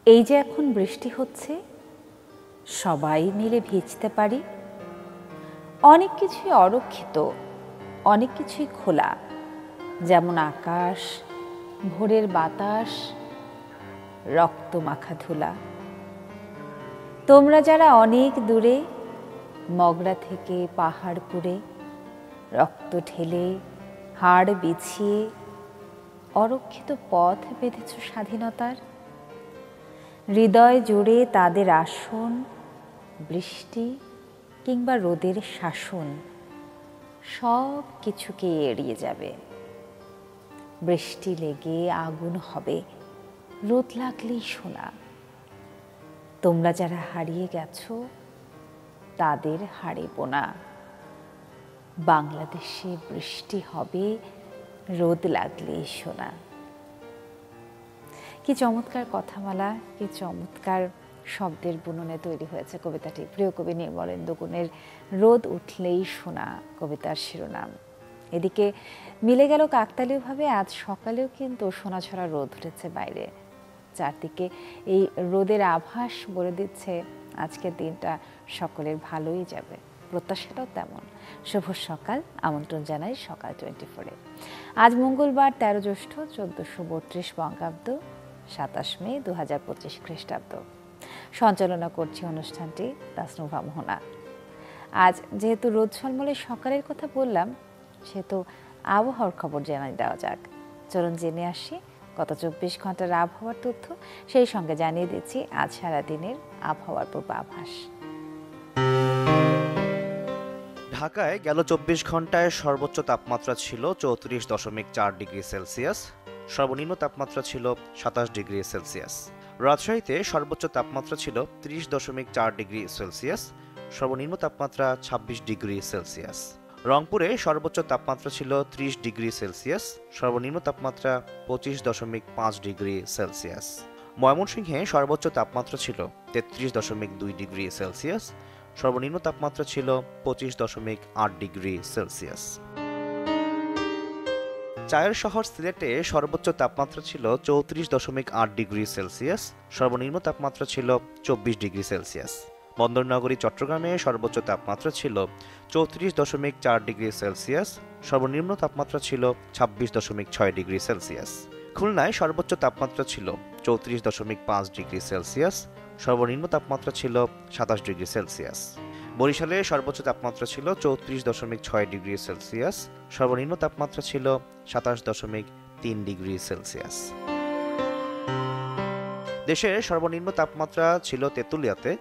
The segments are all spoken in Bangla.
এই যে এখন বৃষ্টি হচ্ছে, সবাই মিলে ভিজতে পারি। অনেক কিছুই অরক্ষিত, অনেক কিছুই খোলা, যেমন আকাশ, ভোরের বাতাস, রক্ত মাখা ধুলা। তোমরা যারা অনেক দূরে, মগরা থেকে পাহাড়পুরে, রক্ত ঢেলে হাড় বিছিয়ে অরক্ষিত পথ বেঁধেছ স্বাধীনতার। হৃদয় জুড়ে তাদের আসন, বৃষ্টি কিংবা রোদের শাসন সব কিছুকে এড়িয়ে যাবে। বৃষ্টি লেগে আগুন হবে, রোদ লাগলেই শোনা। তোমরা যারা হারিয়ে গেছো, তাদের হারিব না। বাংলাদেশে বৃষ্টি হবে, রোদ লাগলেই শোনা। কি চমৎকার কথামালা, কি চমৎকার শব্দের বুননে তৈরি হয়েছে কবিতাটি। প্রিয় কবি নির্মলেন্দু গুণের রোদ উঠলেই শোনা কবিতার শিরোনাম। এদিকে মিলে গেল কাকতালীয়ভাবে আজ সকালেও কিন্তু সোনাঝরা রোদ উঠেছে বাইরে। চারদিকে এই রোদের আভাস বলে দিচ্ছে আজকের দিনটা সকলের ভালোই যাবে, প্রত্যাশাটাও তেমন। শুভ সকাল, আমন্ত্রণ জানাই সকাল 24-এ। আজ মঙ্গলবার 13 জ্যৈষ্ঠ 1432 বঙ্গাব্দ, 27 মে 2025 খ্রিস্টাব্দ। সঞ্চালনা করছি অনুষ্ঠানটি তাসনুভা মোহনা। আজ যেহেতু রোদ ঝলমলে সকালের কথা বললাম, সেহেতু আবহাওয়ার খবর জানিয়ে দেওয়া যাক। চলুন জেনে আসি গত 24 ঘন্টার আবহাওয়ার তথ্য, সেই সঙ্গে জানিয়ে দিচ্ছি আজ সারাদিনের আবহাওয়ার পূর্বাভাস। ঢাকায় গেল 24 ঘন্টায় সর্বোচ্চ তাপমাত্রা ছিল 34.4 ডিগ্রি সেলসিয়াস, সর্বনিম্ন তাপমাত্রা ছিল 27 ডিগ্রি সেলসিয়াস। রাজশাহীতে সর্বোচ্চ তাপমাত্রা ছিল 30.4 ডিগ্রি সেলসিয়াস, সর্বনিম্ন তাপমাত্রা 26 ডিগ্রি সেলসিয়াস। রংপুরে সর্বোচ্চ তাপমাত্রা ছিল 30 ডিগ্রি সেলসিয়াস, সর্বনিম্ন তাপমাত্রা 25.5 ডিগ্রি সেলসিয়াস। ময়মনসিংহে সর্বোচ্চ তাপমাত্রা ছিল 33.2 ডিগ্রি সেলসিয়াস, সর্বনিম্ন তাপমাত্রা ছিল 25.8 ডিগ্রি সেলসিয়াস। চায়ের শহর সিলেটে সর্বোচ্চ তাপমাত্রা ছিল 34.8 ডিগ্রি সেলসিয়াস, সর্বনিম্ন তাপমাত্রা ছিল 24 ডিগ্রি সেলসিয়াস। বন্দরনগরী চট্টগ্রামে সর্বোচ্চ তাপমাত্রা ছিল 34.4 ডিগ্রি সেলসিয়াস, সর্বনিম্ন তাপমাত্রা ছিল 26.6 ডিগ্রি সেলসিয়াস। খুলনায় সর্বোচ্চ তাপমাত্রা ছিল 34.5 ডিগ্রি সেলসিয়াস, সর্বনিম্ন তাপমাত্রা ছিল 27 ডিগ্রি সেলসিয়াস। বরিশালে সর্বোচ্চ তাপমাত্রা ছিল 34.6 ডিগ্রি সেলসিয়াস, সর্বনিম্ন তাপমাত্রা ছিল 27.3 ডিগ্রি সেলসিয়াস। দেশের সর্বনিম্ন তাপমাত্রা ছিল তেঁতুলিয়াতে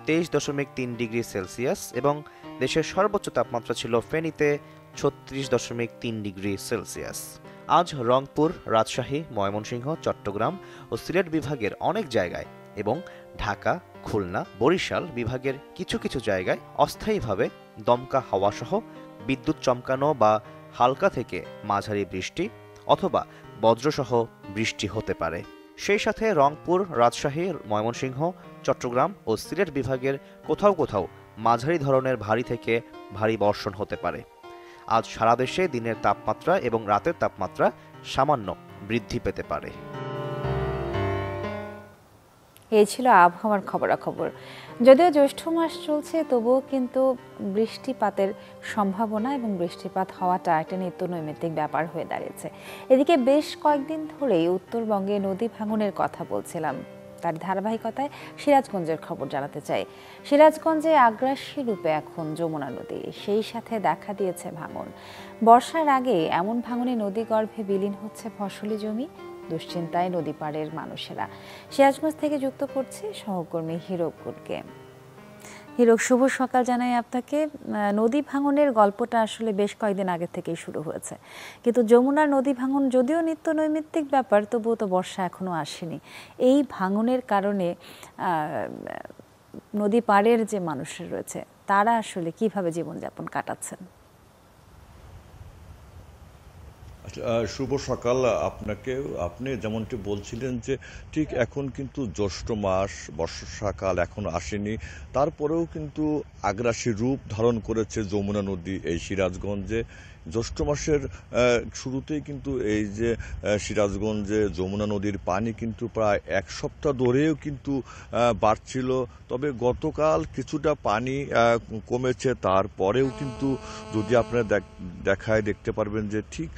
23.3 ডিগ্রি সেলসিয়াস এবং দেশের সর্বোচ্চ তাপমাত্রা ছিল ফেনীতে 36.3 ডিগ্রি সেলসিয়াস। আজ রংপুর, রাজশাহী, ময়মনসিংহ, চট্টগ্রাম ও সিলেট বিভাগের অনেক জায়গায় এবং ঢাকা, খুলনা, বরিশাল বিভাগের কিছু কিছু জায়গায় অস্থায়ীভাবে দমকা হাওয়াসহ বিদ্যুৎ চমকানো বা হালকা থেকে মাঝারি বৃষ্টি অথবা বজ্রসহ বৃষ্টি হতে পারে। সেই সাথে রংপুর, রাজশাহী, ময়মনসিংহ, চট্টগ্রাম ও সিলেট বিভাগের কোথাও কোথাও মাঝারি ধরনের ভারী থেকে ভারী বর্ষণ হতে পারে। আজ সারা দেশে দিনের তাপমাত্রা এবং রাতের তাপমাত্রা সামান্য বৃদ্ধি পেতে পারে। এই ছিল আবহাওয়ার খবরাখবর। যদিও জ্যৈষ্ঠ মাস চলছে, তবুও কিন্তু বৃষ্টিপাতের সম্ভাবনা এবং বৃষ্টিপাত হওয়াটা একটা নিত্য নৈমিত্তিক ব্যাপার হয়ে দাঁড়িয়েছে। এদিকে বেশ কয়েকদিন ধরেই উত্তরবঙ্গে নদী ভাঙনের কথা বলছিলাম, তার ধারাবাহিকতায় সিরাজগঞ্জের খবর জানাতে চাই। সিরাজগঞ্জে আগ্রাসী রূপে এখন যমুনা নদী, সেই সাথে দেখা দিয়েছে ভাঙন। বর্ষার আগে এমন ভাঙনে নদী গর্ভে বিলীন হচ্ছে ফসলি জমি, দুশ্চিন্তায় নদী পাড়ের মানুষেরা। সিরাজগঞ্জ থেকে যুক্ত করছে সহকর্মী হিরক গুলকে। হিরক, শুভ সকাল জানাই আপনাকে। নদী ভাঙনের গল্পটা আসলে বেশ কয়েকদিন আগে থেকেই শুরু হয়েছে, কিন্তু যমুনার নদী ভাঙন যদিও নিত্য নৈমিত্তিক ব্যাপার, তবুও তো বর্ষা এখনো আসেনি। এই ভাঙনের কারণে নদী পাড়ের যে মানুষরা রয়েছে, তারা আসলে কিভাবে জীবনযাপন কাটাচ্ছেন? শুভ সকাল আপনাকে। আপনি যেমনটি বলছিলেন যে ঠিক এখন কিন্তু জ্যৈষ্ঠ মাস, বর্ষাকাল এখন আসেনি, তারপরেও কিন্তু আগ্রাসী রূপ ধারণ করেছে যমুনা নদী এই সিরাজগঞ্জে। জ্যৈষ্ঠ মাসের শুরুতেই কিন্তু এই যে সিরাজগঞ্জে যমুনা নদীর পানি কিন্তু প্রায় এক সপ্তাহ ধরেও কিন্তু বাড়ছিল। তবে গতকাল কিছুটা পানি কমেছে, তারপরেও কিন্তু যদি আপনারা দেখতে পারবেন যে ঠিক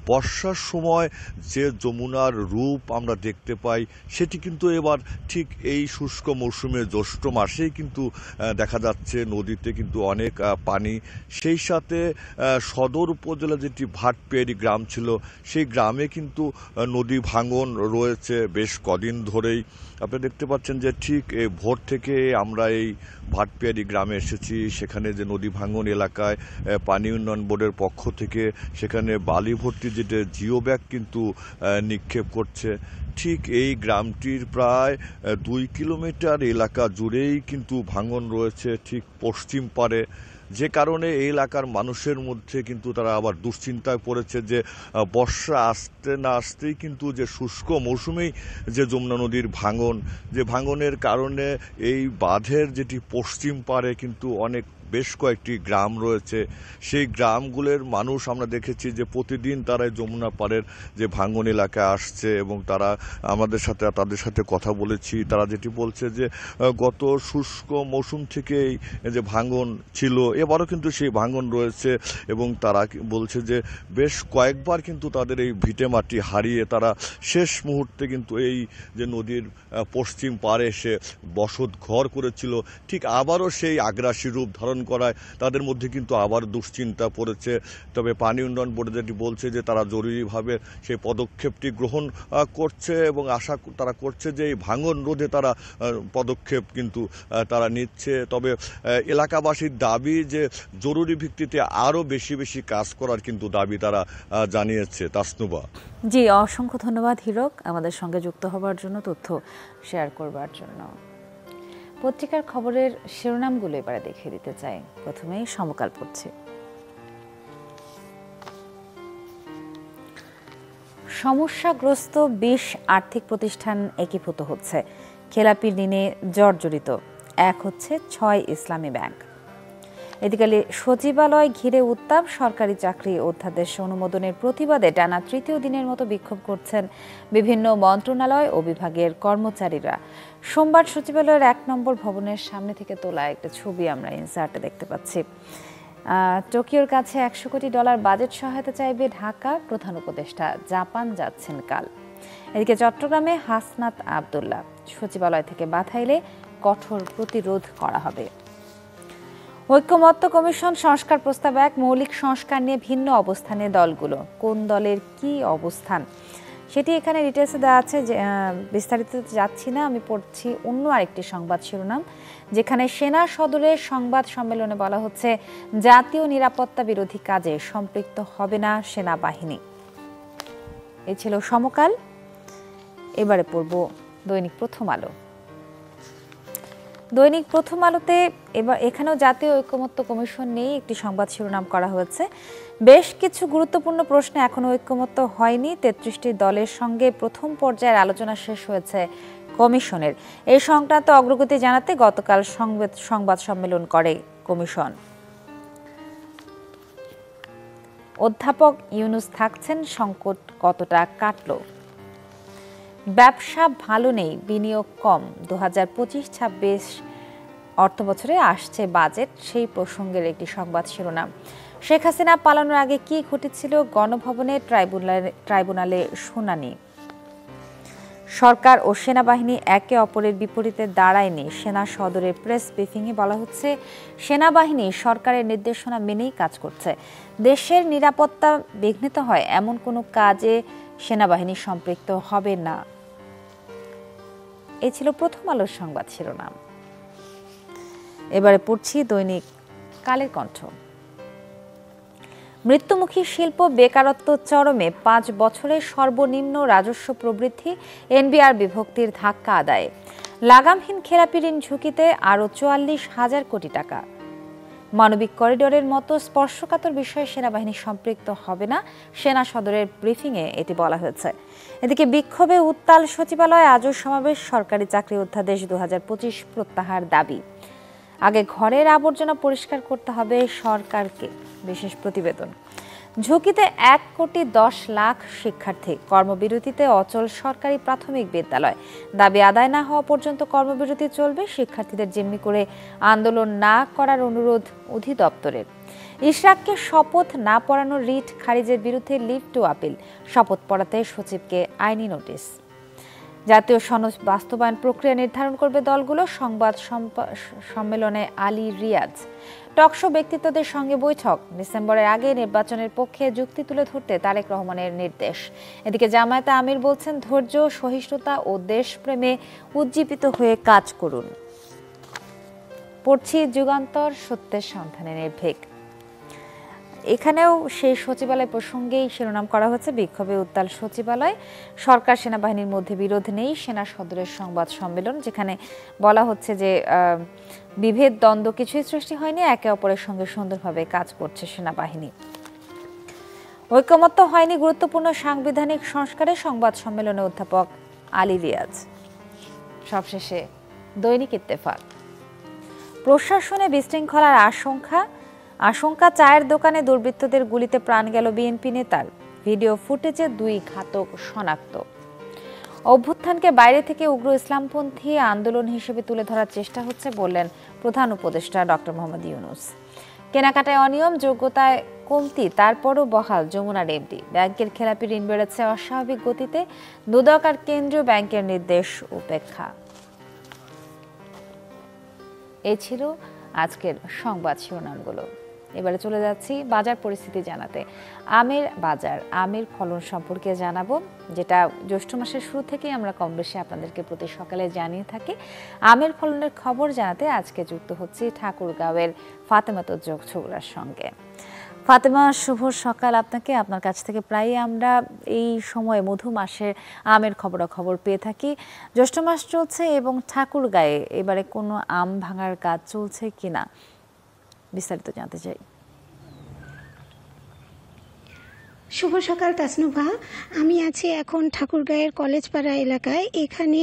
বর্ষার সময় যে যমুনার রূপ আমরা দেখতে পাই সেটি কিন্তু এবার ঠিক এই শুষ্ক মৌসুমে জ্যৈষ্ঠ মাসেই কিন্তু দেখা যাচ্ছে নদীতে কিন্তু অনেক পানি। সেই সাথে সদর উপজেলা যেটি ভাটপিয়ারি গ্রাম ছিল সেই গ্রামে কিন্তু নদী ভাঙন রয়েছে বেশ কদিন ধরেই। আপনারা দেখতে পাচ্ছেন যে ঠিক ভোর থেকে আমরা এই ভাটপিয়ারি গ্রামে এসেছি। সেখানে যে নদী ভাঙন এলাকায় পানি উন্নয়ন বোর্ডের পক্ষ থেকে সেখানে বালি ভর্তি যেটা জিও ব্যাগ কিন্তু নিক্ষেপ করছে। ঠিক এই গ্রামটির প্রায় 2 কিলোমিটার এলাকা জুড়েই কিন্তু ভাঙন রয়েছে ঠিক পশ্চিম পারে, যে কারণে এই এলাকার মানুষের মধ্যে কিন্তু তারা আবার দুশ্চিন্তায় পড়েছে যে বর্ষা আসতে না আসতেই কিন্তু যে শুষ্ক মৌসুমেই যে যমুনা নদীর ভাঙনের কারণে এই বাঁধের যেটি পশ্চিম পারে কিন্তু অনেক বেশ কয়েকটি গ্রাম রয়েছে। সেই গ্রামগুলোর মানুষ আমরা দেখেছি যে প্রতিদিন তারা যমুনা পাড়ের যে ভাঙন এলাকায় আসছে এবং তাদের সাথে কথা বলেছি। তারা যেটি বলছে যে গত শুষ্ক মৌসুম থেকেই যে ভাঙন ছিল এবারও কিন্তু সেই ভাঙন রয়েছে এবং তারা বলছে যে বেশ কয়েকবার কিন্তু তাদের এই ভিটে মাটি হারিয়ে তারা শেষ মুহূর্তে কিন্তু এই যে নদীর পশ্চিম পাড়ে এসে বসত ঘর করেছিল, ঠিক আবারও সেই আগ্রাসী রূপ ধারণ করায় তাদের মধ্যে কিন্তু আবার দুশ্চিন্তা পড়েছে। তবে পানি উন্নয়ন বোর্ড যেটি বলছে যে তারা জরুরিভাবে সেই পদক্ষেপটি গ্রহণ করছে এবং তারা করছে যে এই ভাঙন রোধে তারা পদক্ষেপ কিন্তু তারা নিচ্ছে। তবে এলাকাবাসীর দাবি যে জরুরি ভিত্তিতে আরও বেশি কাজ করার কিন্তু দাবি তারা জানিয়েছে। তাসনুবা। জি, অসংখ্য ধন্যবাদ হীরক আমাদের সঙ্গে যুক্ত হবার জন্য, তথ্য শেয়ার করবার জন্য। পত্রিকার খবরের শিরোনামগুলো এবারে দেখিয়ে দিতে চাই। প্রথমেই সমকাল পড়ছি। সমস্যাগ্রস্ত 20 আর্থিক প্রতিষ্ঠান একীভূত হচ্ছে, খেলাপি ঋণে জর্জরিত এক হচ্ছে 6 ইসলামী ব্যাংক। এদিকে সচিবালয় ঘিরে উত্তাপ, সরকারি চাকরি অধ্যাদেশ অনুমোদনের প্রতিবাদে টানা তৃতীয় দিনের মতো বিক্ষোভ করছেন বিভিন্ন মন্ত্রণালয় ও বিভাগের কর্মচারীরা। সোমবার সচিবালয়ের 1 নম্বর ভবনের সামনে থেকে তোলা একটা ছবি আমরা ইনসার্টে দেখতে পাচ্ছি। টোকিওর কাছে $100 কোটি বাজেট সহায়তা চাইবে ঢাকা, প্রধান উপদেষ্টা জাপান যাচ্ছেন কাল। এদিকে চট্টগ্রামে হাসনাত আব্দুল্লাহ, সচিবালয় থেকে বাধা এলে কঠোর প্রতিরোধ করা হবে। ঐক্যমত্য কমিশন সংস্কার প্রস্তাব 1, মৌলিক সংস্কার নিয়ে ভিন্ন অবস্থানে দলগুলো। কোন দলের কি অবস্থান সেটি এখানে ডিটেলসে দেওয়া আছে, যে বিস্তারিত যাচ্ছি না। আমি পড়ছি অন্য আরেকটি সংবাদ শিরোনাম, যেখানে সেনা সদরের সংবাদ সম্মেলনে বলা হচ্ছে জাতীয় নিরাপত্তা বিরোধী কাজে সম্পৃক্ত হবে না সেনাবাহিনী। এই ছিল সমকাল। এবারে পড়ব দৈনিক প্রথম আলো। দৈনিক প্রথম আলোতে এখানেও জাতীয় ঐক্যমত্য কমিশন নিয়ে একটি সংবাদ শিরোনাম করা হয়েছে। বেশ কিছু গুরুত্বপূর্ণ প্রশ্নে এখনো ঐক্যমত্য হয়নি। 33টি দলের সঙ্গে প্রথম পর্যায়ের আলোচনা শেষ হয়েছে কমিশনের। এই সংক্রান্ত অগ্রগতি জানাতে গতকাল সংবাদ সম্মেলন করে কমিশন। অধ্যাপক ইউনুস থাকছেন, সংকট কতটা কাটল? ব্যবসা ভালো নেই, বিনিয়োগ কম, 2025-26 অর্থবছরে আসছে বাজেট, সেই প্রসঙ্গের একটি সংবাদ শিরোনাম। শেখ হাসিনা পালানোর আগে কি ঘটেছিল? গণভবনে ট্রাইব্যুনালে শুনানি। সরকার ও সেনাবাহিনী একে অপরের বিপরীতে দাঁড়ায়নি। সেনা সদরের প্রেস ব্রিফিংয়ে বলা হচ্ছে সেনাবাহিনী সরকারের নির্দেশনা মেনেই কাজ করছে। দেশের নিরাপত্তা বিঘ্নিত হয় এমন কোনো কাজে সেনাবাহিনী সম্পৃক্ত হবে না। এই ছিল প্রথম আলোর সংবাদ শিরোনাম। এবারে পড়ছি দৈনিক কালের কণ্ঠ। মৃত্যুমুখী শিল্প, বেকারত্ব চরমে, 5 বছরে সর্বনিম্ন রাজস্ব প্রবৃদ্ধি, এনবিআর বিভক্তির ধাক্কা আদায়ে। লাগামহীন খেলাপি ঋণ ঝুঁকিতে আরও 44,000 কোটি টাকা। মানবিক করিডোরের মতো স্পর্শকাতর বিষয়ে সেনাবাহিনী সম্পৃক্ত হবে না, সেনা সদরের ব্রিফিংয়ে এটি বলা হয়েছে। এদিকে বিক্ষোভে উত্তাল সচিবালয়, আজও সমাবেশ, সরকারি চাকরি অধ্যাদেশ 2025 প্রত্যাহার দাবি। আগে ঘরের আবর্জনা পরিষ্কার করতে হবে সরকারকে, বিশেষ প্রতিবেদন। ঝুঁকিতে 1,10,00,000 শিক্ষার্থী, কর্মবিরতিতে অচল সরকারি প্রাথমিক বিদ্যালয়। দাবি আদায় না হওয়া পর্যন্ত কর্মবিরতি চলবে। শিক্ষার্থীদের জিম্মি করে আন্দোলন না করার অনুরোধ অধিদপ্তরের। ইশরাককে শপথ না পড়ানোর রিট খারিজের বিরুদ্ধে লিভ টু আপিল। শপথ পড়াতে সচিবকে আইনি নোটিশ। জাতীয় সনদ বাস্তবায়ন প্রক্রিয়া নির্ধারণ করবে দলগুলো। সংবাদ সম্মেলনে আলী রিয়াজ। টকশো ব্যক্তিত্বদের সঙ্গে বৈঠক। ডিসেম্বরের আগে নির্বাচনের পক্ষে যুক্তি তুলে ধরতে তারেক রহমানের নির্দেশ। এদিকে জামায়াতে আমির বলছেন, ধৈর্য, সহিষ্ণুতা ও দেশপ্রেমে উজ্জীবিত হয়ে কাজ করুন। পড়ছি যুগান্তর, সত্যের সন্ধানে নির্ভীক। এখানেও সেই সচিবালয় প্রসঙ্গেই শিরোনাম করা হচ্ছে, বিক্ষোভে উত্তাল সচিবালয়। সরকার সেনাবাহিনীর মধ্যে বিরোধ নেই। সেনা সদরের সংবাদ সম্মেলন, যেখানে বলা হচ্ছে যে বিভেদ দ্বন্দ্ব কিছুই সৃষ্টি হয়নি, একে অপরের সঙ্গে সুন্দরভাবে কাজ করছে সেনাবাহিনী। ঐকমত্য হয়নি গুরুত্বপূর্ণ সাংবিধানিক সংস্কারে। সংবাদ সম্মেলনে অধ্যাপক আলী রিয়াজ। সবশেষে দৈনিক ইত্তেফাক। প্রশাসনে বিশৃঙ্খলার আশঙ্কা। চায়ের দোকানে দুর্বৃত্তদের গুলিতে প্রাণ গেল বিএনপি নেতার। ভিডিও ফুটেজে 2 ঘাতক শনাক্ত। অভ্যুত্থানকে বাইরে থেকে উগ্র ইসলামপন্থী আন্দোলন হিসেবে তুলে ধরার চেষ্টা হচ্ছে বললেন প্রধান উপদেষ্টা ডক্টর মোহাম্মদ ইউনূস। কেনাকাটায় অনিয়ম, যোগ্যতায় কমতি, তারপরও বহাল যমুনার এমডি। ব্যাংকের খেলাপি ঋণ বেড়েছে অস্বাভাবিক গতিতে। দুদক আর কেন্দ্রীয় ব্যাংকের নির্দেশ উপেক্ষা। এই ছিল আজকের সংবাদ শিরোনামগুলো। এবারে চলে যাচ্ছি বাজার পরিস্থিতি জানাতে। আমের ফলন সম্পর্কে জানাবো, যেটা জ্যৈষ্ঠ মাসের শুরু থেকেই আমরা কম বেশি আপনাদেরকে প্রতি সকালে জানিয়ে থাকি। আমের ফলনের খবর জানাতে আজকে যুক্ত হচ্ছি ঠাকুরগাঁওয়ের ফাতেমা ছোকরার সঙ্গে। ফাতেমা, শুভ সকাল আপনাকে। আপনার কাছ থেকে প্রায়ই আমরা এই সময় মধু মাসের আমের খবরাখবর পেয়ে থাকি। জ্যৈষ্ঠ মাস চলছে এবং ঠাকুরগাঁয়ে এবারে কোনো আম ভাঙার কাজ চলছে কিনা বিস্তারিত জানতে চাই। শুভ সকাল তাসনুভা, আমি আছি এখন ঠাকুরগাঁয়ের কলেজপাড়া এলাকায়। এখানে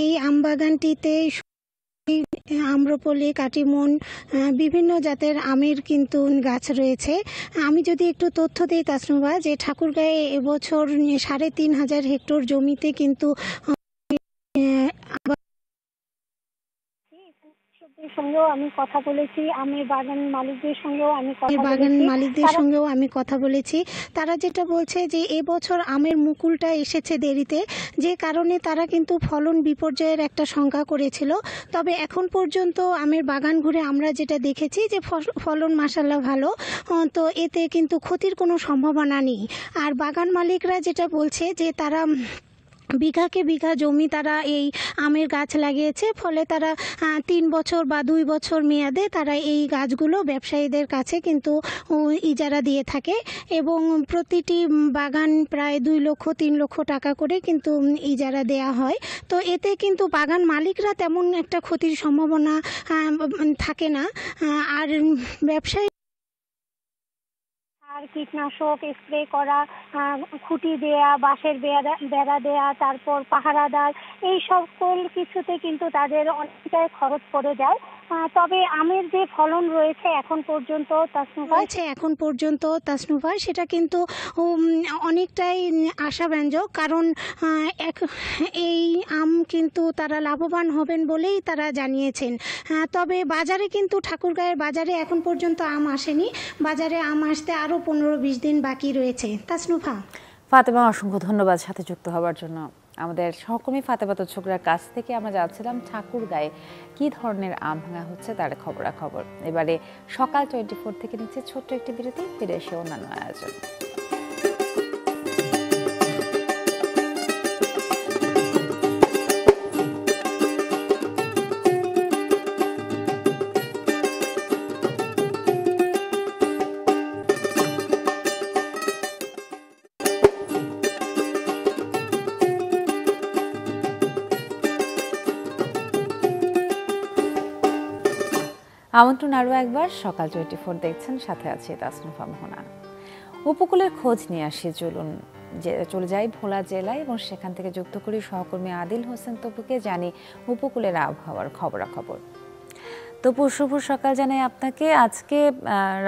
এই আম বাগানটিতে আম্রপলি, কাটিমন, বিভিন্ন জাতের আমের কিন্তু গাছ রয়েছে। আমি যদি একটু তথ্য দিই তাসনুভা, যে ঠাকুরগাঁয়ে এবছর 3,500 হেক্টর জমিতে কিন্তু সঙ্গেও আমি কথা বলেছি, আমের বাগান মালিকদের সঙ্গেও আমি কথা বলেছি। তারা যেটা বলছে যে এবছর আমের মুকুলটা এসেছে দেরিতে, যে কারণে তারা কিন্তু ফলন বিপর্যয়ের একটা শঙ্কা করেছিল। তবে এখন পর্যন্ত আমের বাগান ঘুরে আমরা যেটা দেখেছি যে ফলন মাশাআল্লাহ ভালো, তো এতে কিন্তু ক্ষতির কোনো সম্ভাবনা নেই। আর বাগান মালিকরা যেটা বলছে যে তারা বিঘাকে বিঘা জমি তারা এই আমের গাছ লাগিয়েছে, ফলে তারা 3 বছর বা 2 বছর মেয়াদে তারা এই গাছগুলো ব্যবসায়ীদের কাছে কিন্তু ইজারা দিয়ে থাকে এবং প্রতিটি বাগান প্রায় 2 লক্ষ 3 লক্ষ টাকা করে কিন্তু ইজারা দেয়া হয়। তো এতে কিন্তু বাগান মালিকরা তেমন একটা ক্ষতির সম্ভাবনা থাকে না। আর ব্যবসায়ী আর কীটনাশক স্প্রে করা, খুঁটি দেয়া, বাঁশের বেড়া দেয়া, তারপর পাহারাদার, এই সকল কিছুতে কিন্তু তাদের অনেকটাই খরচ পড়ে যায়। তবে আমের যে ফলন রয়েছে এখন পর্যন্ত তাসনুভা, সেটা কিন্তু অনেকটাই আশাব্যঞ্জক, কারণ এই আম কিন্তু তারা লাভবান হবেন বলেই তারা জানিয়েছেন। তবে বাজারে কিন্তু ঠাকুরগাঁয়ের বাজারে এখন পর্যন্ত আম আসেনি। বাজারে আম আসতে আরও 15-20 দিন বাকি রয়েছে। তাসনুভা। ফাতেমা, অসংখ্য ধন্যবাদ সাথে যুক্ত হওয়ার জন্য। আমাদের সহকর্মী ফাতেমা ছোকরার কাছ থেকে আমরা যাচ্ছিলাম ঠাকুরগাঁয়ে কি ধরনের আম ভাঙা হচ্ছে তার খবরাখবর। এবারে সকাল 24 থেকে নিচ্ছে ছোট্ট একটি বিরতি, ফিরে এসে অন্যান্য আয়োজন। আমন্ত্রণ আরও একবার, সকাল 24 দেখছেন, সাথে আছে তাসনুফা মোহনা। উপকূলের খোঁজ নিয়ে আসি, চলে যাই ভোলা জেলায় এবং সেখান থেকে যুক্ত করি সহকর্মী আদিল হোসেন তপুকে। জানি উপকূলের আবহাওয়ার খবরাখবর। তবু শুভ সকাল জানাই আপনাকে। আজকে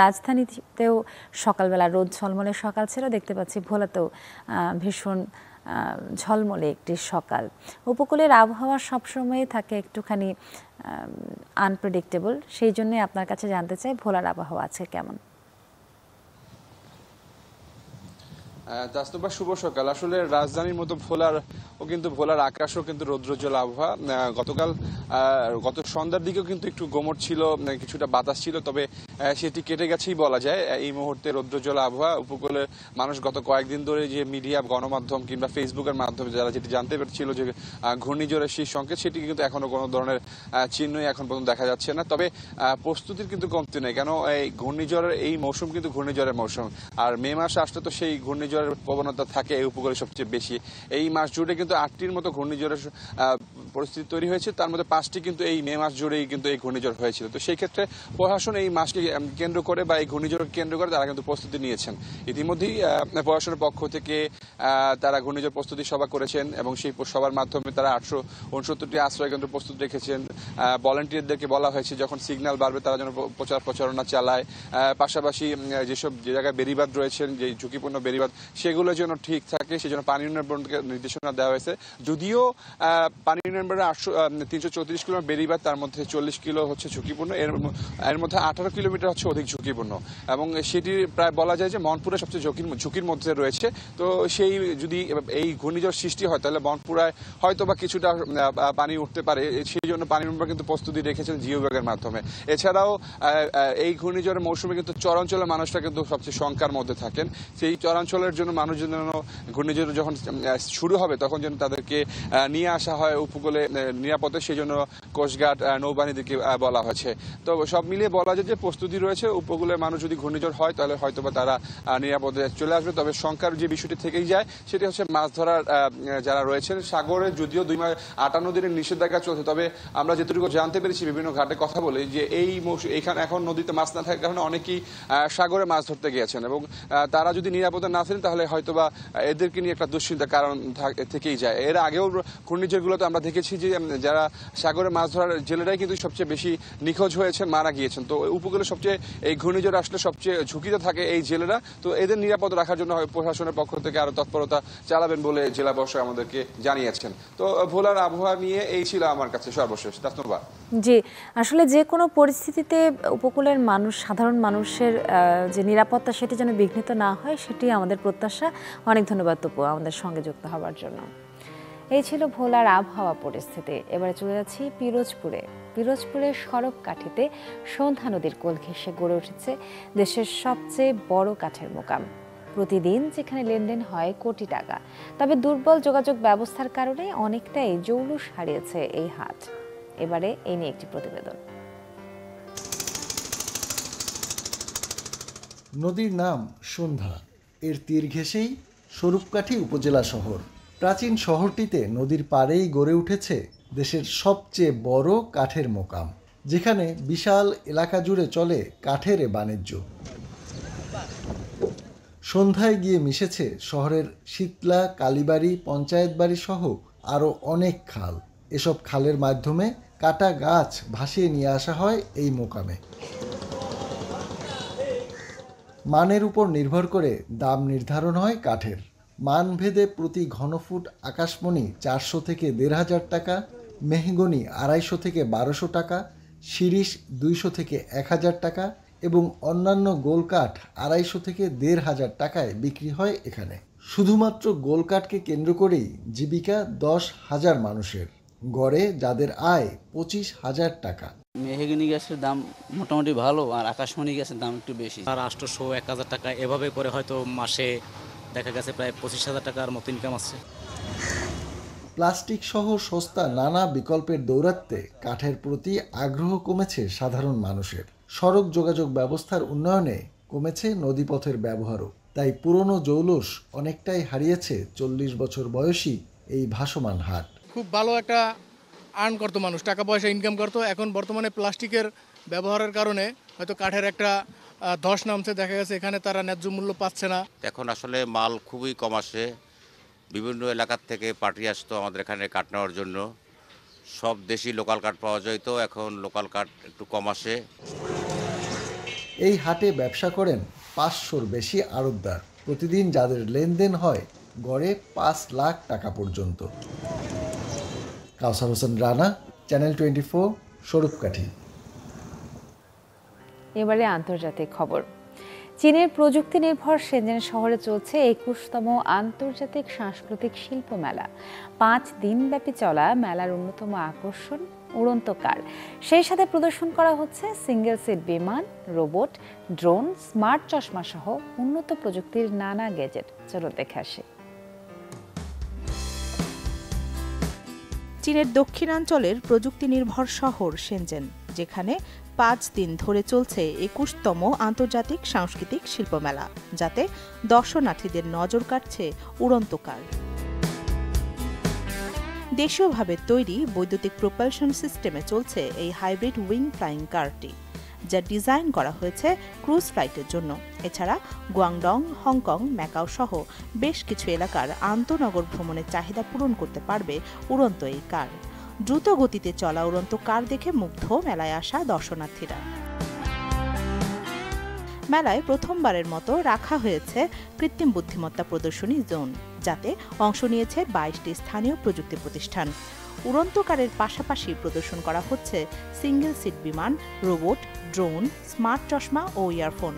রাজধানীতেও সকালবেলা রোদ ঝলমলে সকাল ছিল, দেখতে পাচ্ছি ভোলাতেও ভীষণ ঝলমলে একটি সকাল। উপকূলের আবহাওয়া সবসময় থাকে একটুখানি আনপ্রেডিক্টেবল, সেই জন্যই আপনার কাছে জানতে চাই ভোলার আবহাওয়া আজকে কেমন। তাসনুবা শুভ সকাল। আসলে রাজধানীর মতো ভোলার আকাশও কিন্তু রৌদ্রোজ্জ্বল আবহাওয়া। গত সন্ধ্যার দিকেও কিন্তু একটু গোমট ছিল, কিছুটা বাতাস ছিল, তবে সেটি কেটে গেছেই বলা যায়। এই মুহূর্তে রৌদ্রোজ্জ্বল আবহাওয়া। উপকূলের মানুষ গত কয়েকদিন ধরে যে মিডিয়া, গণমাধ্যম কিংবা ফেসবুকের মাধ্যমে যারা যেটি জানতে পেরেছিল যে ঘূর্ণিঝড়ের শীর্ষ সংকেত, সেটি কিন্তু এখনো কোনো ধরনের চিহ্নই এখন পর্যন্ত দেখা যাচ্ছে না। তবে প্রস্তুতির কিন্তু কমতি নেই, কেন এই ঘূর্ণিঝড়ের এই মৌসুম কিন্তু ঘূর্ণিঝড়ের মৌসুম। আর মে মাসে আসলে তো সেই ঘূর্ণিঝড়ের প্রবণতা থাকে এই উপকূলে সবচেয়ে বেশি। এই মাস জুড়ে কিন্তু 8টির মতো ঘূর্ণিঝড়ের পরিস্থিতি তৈরি হয়েছে, তার মধ্যে 5টি কিন্তু এই মে মাস জুড়েই কিন্তু এই ঘূর্ণিঝড় হয়েছিল। তো সেই ক্ষেত্রে প্রশাসন এই মাসকে কেন্দ্র করে বা এই ঘূর্ণিঝড়কে কেন্দ্র করে তারা কিন্তু প্রস্তুতি নিয়েছেন। ইতিমধ্যেই প্রশাসনের পক্ষ থেকে তারা ঘূর্ণিঝড় প্রস্তুতি সভা করেছেন এবং সেই সভার মাধ্যমে তারা 869টি আশ্রয় কেন্দ্র প্রস্তুত রেখেছেন। ভলান্টিয়ারদেরকে বলা হয়েছে যখন সিগন্যাল বাড়বে তারা যেন প্রচারণা চালায়। পাশাপাশি যে জায়গায় বেড়িবাঁধ রয়েছেন, যে ঝুঁকিপূর্ণ বেড়িবাঁধ, সেগুলো যেন ঠিক থাকে সেজন্য পানি উন্নয়ন বোর্ডকে নির্দেশনা দেওয়া হয়েছে। যদিও পানি উন্নয়ন বোর্ডের 334 কিলোমিটার বেড়িবাঁধ, তার মধ্যে 40 কিলো হচ্ছে ঝুঁকিপূর্ণ, এর মধ্যে 18 কিলোমিটার হচ্ছে অধিক ঝুঁকিপূর্ণ এবং সেটি প্রায় বলা যায় যে মনপুরে সবচেয়ে ঝুঁকির মধ্যে রয়েছে। তো সেই যদি এই ঘূর্ণিঝড় সৃষ্টি হয় তাহলে মনপুরায় হয়তো বা কিছুটা পানি উঠতে পারে, সেই জন্য পানি উন্নয়ন কিন্তু প্রস্তুতি রেখেছেন জিও বিভাগের মাধ্যমে। এছাড়াও এই ঘূর্ণিঝড়ের মৌসুমে কিন্তু চরাঞ্চলের মানুষরা কিন্তু সবচেয়ে শঙ্কার মধ্যে থাকেন। সেই চরাঞ্চলের জন্য মানুষ যেন ঘূর্ণিঝড় যখন শুরু হবে তখন যেন তাদেরকে নিয়ে আসা হয় উপকূলে নিরাপদে, সেই জন্য কোস্টগার্ড, নৌবাহিনীদেরকে বলা হয়েছে। তো সব মিলিয়ে বলা যায় যে প্রস্তুতি রয়েছে। উপকূলের মানুষ যদি ঘূর্ণিঝড় হয় তাহলে হয়তো বা তারা নিরাপদে চলে আসবে। তবে শঙ্কার যে বিষয়টি থেকেই যায় সেটি হচ্ছে মাছ ধরার যারা রয়েছেন সাগরে, যদিও 58 দিনের নিষেধাজ্ঞা চলছে, তবে আমরা যেটুকু জানতে পেরেছি বিভিন্ন ঘাটে কথা বলে যে এই এখানে এখন নদীতে মাছ না থাকার কারণে অনেকেই সাগরে মাছ ধরতে গিয়েছেন এবং তারা যদি নিরাপদে না থাকেন তাহলে হয়তোবা এদেরকে নিয়ে একটা দুশ্চিন্তার কারণ থেকেই যায়। এর আগেও ঘূর্ণিঝড়গুলোতে আমরা দেখেছি যে যারা সাগরে মাছ ধরার জেলেরাই কিন্তু সবচেয়ে বেশি নিখোঁজ হয়েছেন, মারা গিয়েছেন। তো উপকূলে সবচেয়ে এই ঘূর্ণিঝড় আসলে সবচেয়ে ঝুঁকিতে থাকে এই জেলেরা। তো এদের নিরাপদ রাখার জন্য প্রশাসনের পক্ষ থেকে আরো তৎপরতা চালাবেন বলে জেলা প্রশাসক আমাদেরকে জানিয়েছেন। তো ভোলার আবহাওয়া নিয়ে এই ছিল আমার কাছে সর্বশেষ। তাসনুবা। জি, আসলে যে কোনো পরিস্থিতিতে উপকূলের মানুষ, সাধারণ মানুষের যে নিরাপত্তা সেটি যেন বিঘ্নিত না হয় সেটি আমাদের প্রত্যাশা। অনেক ধন্যবাদ তপু আমাদের সঙ্গে যুক্ত হওয়ার জন্য। এই ছিল ভোলার আবহাওয়া পরিস্থিতি। এবারে চলে যাচ্ছি পিরোজপুরের সড়ক কাঠিতে সন্ধ্যা নদীর কোল ঘেঁষে গড়ে উঠেছে দেশের সবচেয়ে বড় কাঠের মোকাম। প্রতিদিন যেখানে লেনদেন হয় কোটি টাকা, তবে দুর্বল যোগাযোগ ব্যবস্থার কারণে অনেকটাই জৌলুস হারিয়েছে এই হাট। এবারে এই নিয়ে একটি প্রতিবেদন। নদীর নাম সন্ধ্যা, এর তীর ঘেঁষেই স্বরূপকাঠি উপজেলা শহর। প্রাচীন শহরটিতে নদীর পাড়েই গড়ে উঠেছে দেশের সবচেয়ে বড় কাঠের মোকাম, যেখানে বিশাল এলাকা জুড়ে চলে কাঠের বাণিজ্য। সন্ধ্যায় গিয়ে মিশেছে শহরের শীতলা, কালীবাড়ি, পঞ্চায়েত বাড়ি সহ আরও অনেক খাল। এসব খালের মাধ্যমে কাটা গাছ ভাসিয়ে নিয়ে আসা হয় এই মোকামে। মানের উপর নির্ভর করে দাম নির্ধারণ হয় কাঠের। মানভেদে প্রতি ঘনফুট আকাশমণি 400 থেকে 1500 টাকা, মেহগনি 250 থেকে 1200 টাকা, শিরিষ 200 থেকে 1000 টাকা এবং অন্যান্য গোলকাঠ 250 থেকে 1500 টাকায় বিক্রি হয় এখানে। শুধুমাত্র গোলকাঠকে কেন্দ্র করেই জীবিকা 10,000 মানুষের, গড়ে যাদের আয় 25,000 টাকা। মেহগনি গ্যাসের দাম মোটামুটি ভালো, আর আকাশমণি গ্যাসের দাম একটু বেশি। আর 800, 1000 টাকা এভাবে করে হয়তো মাসে দেখা গেছে প্রায় 25,000 টাকার মতো ইনকাম আছে। প্লাস্টিক সহ সস্তা নানা বিকল্পের দৌরাত্ম্যে কাঠের প্রতি আগ্রহ কমেছে সাধারণ মানুষের। সড়ক যোগাযোগ ব্যবস্থার উন্নয়নে কমেছে নদীপথের ব্যবহারও। তাই পুরনো জৌলুস অনেকটাই হারিয়েছে 40 বছর বয়সী এই ভাসমান হাট। খুব ভালো একটা আর্ন করতো মানুষ, টাকা পয়সা ইনকাম করতো। এখন বর্তমানে প্লাস্টিকের ব্যবহারের কারণে হয়তো কাঠের একটা ধস নামছে, দেখা গেছে এখানে তারা ন্যায্য মূল্য পাচ্ছে না। এখন আসলে মাল খুবই কম আসে, বিভিন্ন এলাকার থেকে পার্টি আসতো আমাদের এখানে কাঠ নেওয়ার জন্য। সব দেশই লোকাল কার্ড পাওয়া যায়, তো এখন লোকাল কার্ড একটু কম আসে। এই হাটে ব্যবসা করেন 500-র বেশি আড়তদার। প্রতিদিন যাদের লেনদেন হয় গড়ে 5 লাখ টাকা পর্যন্ত। কাউসার হোসেন রানা, চ্যানেল 24, স্বরূপকাঠি। এবারে আন্তর্জাতিক খবর। চীনের প্রযুক্তি নির্ভর শেনজেন শহরে চলছে 21তম আন্তর্জাতিক সাংস্কৃতিক শিল্প মেলা। 5 দিনব্যাপী চলা মেলার অন্যতম আকর্ষণ উড়ন্ত কার। সেই সাথে প্রদর্শন করা হচ্ছে সিঙ্গেল সিট বিমান, রোবট, ড্রোন, স্মার্ট চশমা সহ উন্নত প্রযুক্তির নানা গ্যাজেট। চলো দেখে আসি। চীনের দক্ষিণাঞ্চলের প্রযুক্তি নির্ভর শহর শেনজেন, যেখানে 5 দিন ধরে চলছে 21তম আন্তর্জাতিক সাংস্কৃতিক শিল্পমেলা, যাতে দর্শনার্থীদের নজর কাটছে উড়ন্ত কার। দেশীয়ভাবে তৈরি বৈদ্যুতিক প্রোপালশন সিস্টেমে চলছে এই হাইব্রিড উইং ফ্লাইং কারটি, যা ডিজাইন করা হয়েছে ক্রুজ ফ্লাইটের জন্য। এছাড়া গুয়াংডং, হংকং, ম্যাকাও সহ বেশ কিছু এলাকার আন্তনগর ভ্রমণের চাহিদা পূরণ করতে পারবে উড়ন্ত এই কার। দ্রুত গতিতে চলা উড়ন্ত কার দেখে মুগ্ধ মেলায় আসা দর্শনার্থীরা। মেলায় প্রথমবারের মতো রাখা হয়েছে কৃত্রিম বুদ্ধিমত্তা প্রদর্শনী জোন, যাতে অংশ নিয়েছে 22টি স্থানীয় প্রযুক্তি প্রতিষ্ঠান। উড়ন্ত কারের পাশাপাশি প্রদর্শন করা হচ্ছে সিঙ্গেল সিট বিমান, রোবট, ড্রোন, স্মার্ট চশমা ও ইয়ারফোন।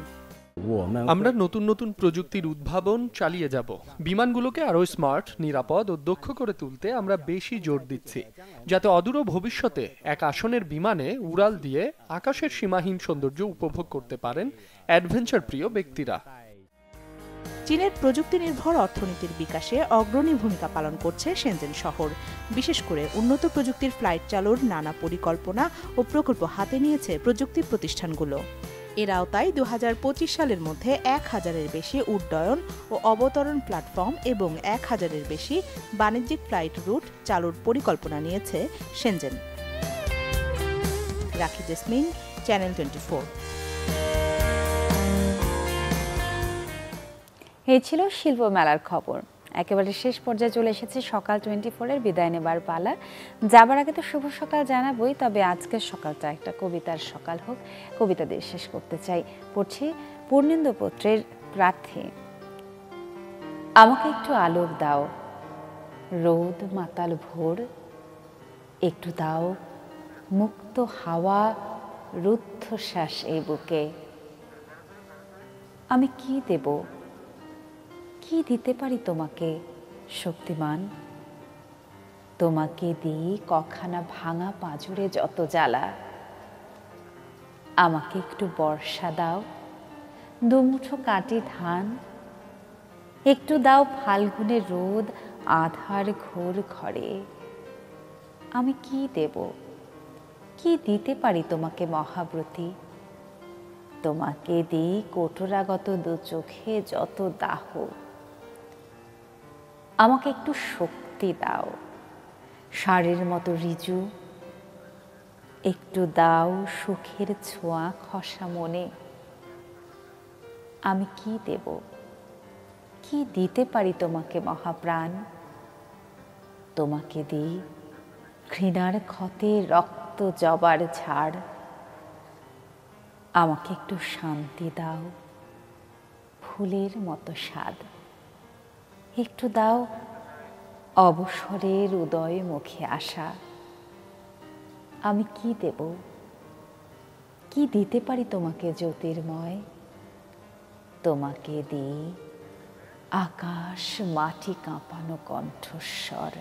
আমরা নতুন নতুন প্রযুক্তির উদ্ভাবন চালিয়ে যাব। বিমানগুলোকে আরও স্মার্ট, নিরাপদ ও দক্ষ করে তুলতে আমরা বেশি জোর দিচ্ছি, যাতে অদূর ভবিষ্যতে এক আসনের বিমানে উড়াল দিয়ে আকাশের সীমাহীন সৌন্দর্য উপভোগ করতে পারেন অ্যাডভেঞ্চার প্রিয় ব্যক্তিরা। চীনের প্রযুক্তি নির্ভর অর্থনীতির বিকাশে অগ্রণী ভূমিকা পালন করছে শেনজেন শহর। বিশেষ করে উন্নত প্রযুক্তির ফ্লাইট চালুর নানা পরিকল্পনা ও প্রকল্প হাতে নিয়েছে প্রযুক্তি প্রতিষ্ঠানগুলো। এর আওতায় 2025 সালের মধ্যে 1000-এর বেশি উড্ডয়ন ও অবতরণ প্ল্যাটফর্ম এবং 1000-এর বেশি বাণিজ্যিক ফ্লাইট রুট চালুর পরিকল্পনা নিয়েছে শেনজেন। রাখি জেসমিন, চ্যানেল 24। এই ছিল শিল্প মেলার খবর। একেবারে শেষ পর্যায়ে চলে এসেছে সকাল 24-এর বিদায় নেবার পালা। যাবার আগে তো শুভ সকাল জানাবই, তবে আজকের সকালটা একটা কবিতার সকাল হোক। কবিতা দিয়ে শেষ করতে চাই। পড়ছি পূর্ণেন্দু পত্রের প্রার্থী। আমাকে একটু আলোক দাও, রোদ মাতাল ভোর, একটু দাও মুক্ত হাওয়া, রুদ্ধশ্বাস এই বুকে। আমি কি দেব, কি দিতে পারি তোমাকে শক্তিমান? তোমাকে দিই কখানা ভাঙা পাঁজরে যত জ্বালা। আমাকে একটু বর্ষা দাও, দুমুঠো কাটি ধান, একটু দাও ফাল্গুনের রোদ আধার ঘোর ঘরে। আমি কি দেব, কি দিতে পারি তোমাকে মহাব্রতী? তোমাকে দিই কোটরাগত দু চোখে যত দাহ। আমাকে একটু শক্তি দাও, ষাঁড়ের মতো ঋজু, একটু দাও সুখের ছোঁয়া খসা মনে। আমি কি দেব, কি দিতে পারি তোমাকে মহাপ্রাণ? তোমাকে দিই ঘৃণার ক্ষতে রক্ত জবার ঝাড়। আমাকে একটু শান্তি দাও, ফুলের মতো স্বাদ। একটু দাও অবসরের উদয় মুখে আসা। আমি কি দেব, কি দিতে পারি তোমাকে জ্যোতির্ময়? তোমাকে দিই আকাশ মাটি কাঁপানো কণ্ঠস্বর।